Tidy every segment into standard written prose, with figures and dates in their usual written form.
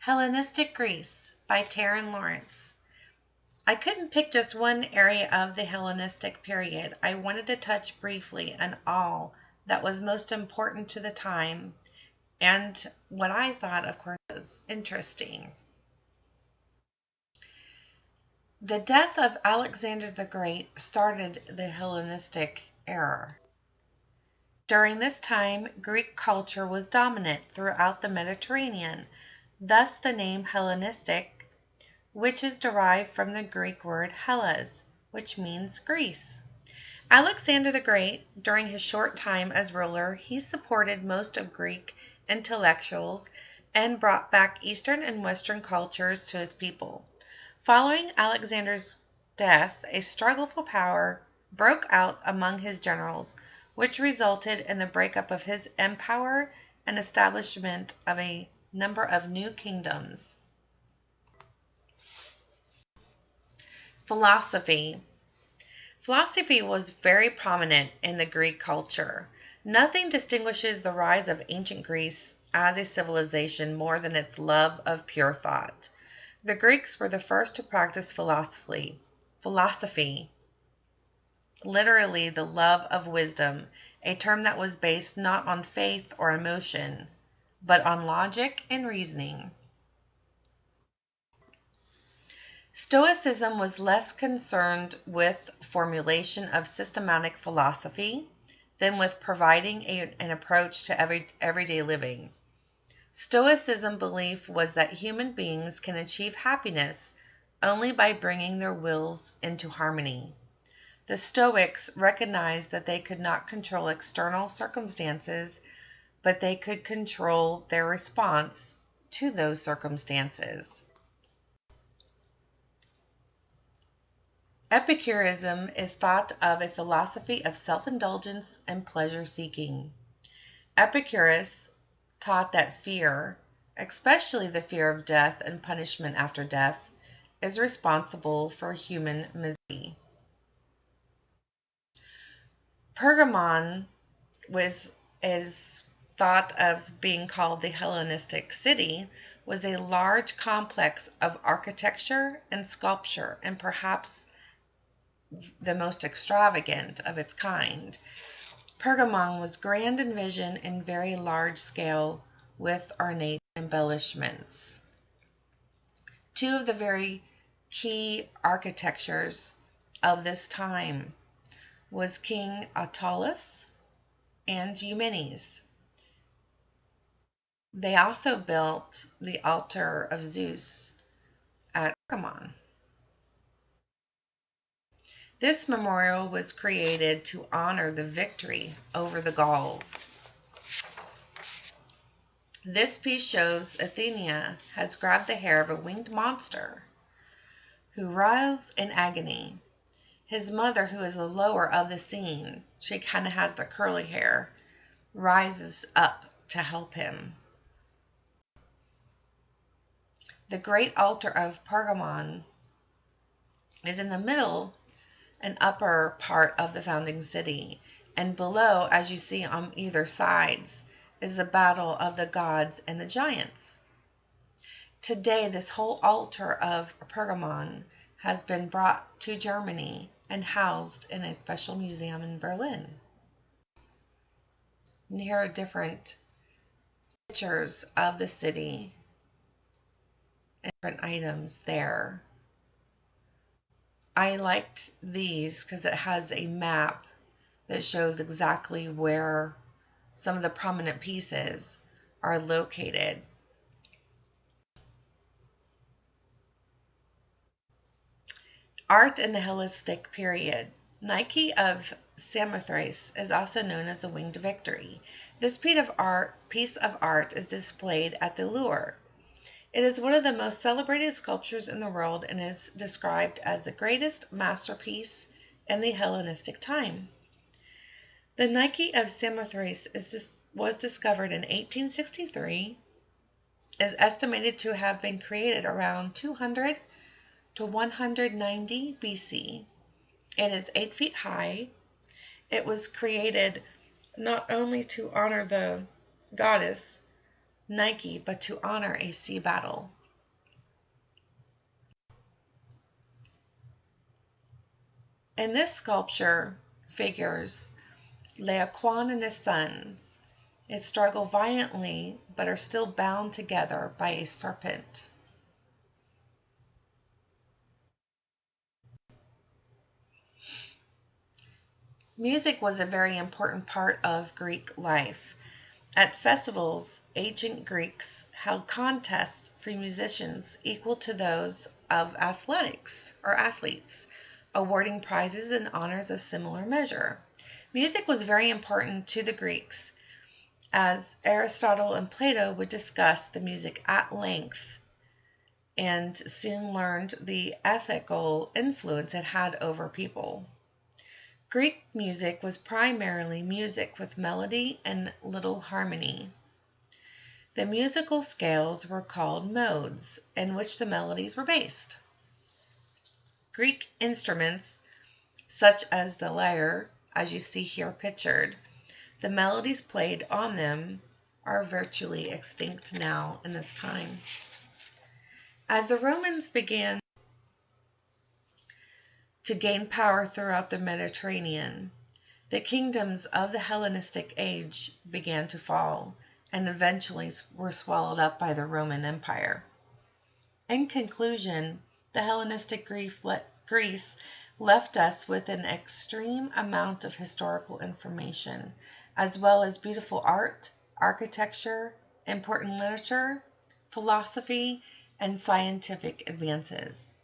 Hellenistic Greece by Tarin Lawrence. I couldn't pick just one area of the Hellenistic period. I wanted to touch briefly on all that was most important to the time and what I thought, of course, was interesting. The death of Alexander the Great started the Hellenistic era. During this time, Greek culture was dominant throughout the Mediterranean, thus the name Hellenistic, which is derived from the Greek word Hellas, which means Greece. Alexander the Great, during his short time as ruler, he supported most of Greek intellectuals and brought back Eastern and Western cultures to his people. Following Alexander's death, a struggle for power broke out among his generals, which resulted in the breakup of his empire and establishment of a number of new kingdoms. Philosophy. Philosophy was very prominent in the Greek culture. Nothing distinguishes the rise of ancient Greece as a civilization more than its love of pure thought. The Greeks were the first to practice philosophy, literally the love of wisdom, a term that was based not on faith or emotion, but on logic and reasoning. Stoicism was less concerned with formulation of systematic philosophy than with providing an approach to everyday living. Stoicism belief was that human beings can achieve happiness only by bringing their wills into harmony. The Stoics recognized that they could not control external circumstances, but they could control their response to those circumstances. Epicureanism is thought of a philosophy of self-indulgence and pleasure-seeking. Epicurus taught that fear, especially the fear of death and punishment after death, is responsible for human misery. Pergamon is thought of being called the Hellenistic city, was a large complex of architecture and sculpture, and perhaps the most extravagant of its kind. Pergamon was grand in vision and very large scale with ornate embellishments. Two of the very key architectures of this time was King Attalus and Eumenes. They also built the altar of Zeus at Pergamon. This memorial was created to honor the victory over the Gauls. This piece shows Athena has grabbed the hair of a winged monster who writhes in agony. His mother, who is the lower of the scene, she kind of has the curly hair, rises up to help him. The great altar of Pergamon is in the middle and upper part of the founding city, and below, as you see on either sides, is the battle of the gods and the giants. Today, this whole altar of Pergamon has been brought to Germany and housed in a special museum in Berlin. And here are different pictures of the city and different items there. I liked these because it has a map that shows exactly where some of the prominent pieces are located. Art in the Hellenistic period. Nike of Samothrace is also known as the Winged Victory. This piece of art is displayed at the Louvre. It is one of the most celebrated sculptures in the world and is described as the greatest masterpiece in the Hellenistic time. The Nike of Samothrace was discovered in 1863, is estimated to have been created around 200 to 190 BC. It is 8 feet high. It was created not only to honor the goddess Nike, but to honor a sea battle. In this sculpture figures Laocoon and his sons. They struggle violently but are still bound together by a serpent. Music was a very important part of Greek life. At festivals, ancient Greeks held contests for musicians equal to those of athletics or athletes, awarding prizes and honors of similar measure. Music was very important to the Greeks, as Aristotle and Plato would discuss the music at length and soon learned the ethical influence it had over people. Greek music was primarily music with melody and little harmony. The musical scales were called modes, in which the melodies were based. Greek instruments, such as the lyre, as you see here pictured, the melodies played on them are virtually extinct now in this time. As the Romans began to gain power throughout the Mediterranean, the kingdoms of the Hellenistic age began to fall and eventually were swallowed up by the Roman Empire. In conclusion, the Hellenistic Greece left us with an extreme amount of historical information, as well as beautiful art, architecture, important literature, philosophy, and scientific advances.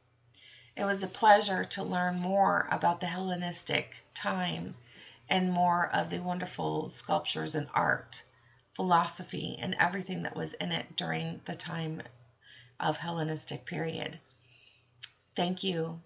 It was a pleasure to learn more about the Hellenistic time and more of the wonderful sculptures and art, philosophy, and everything that was in it during the time of Hellenistic period. Thank you.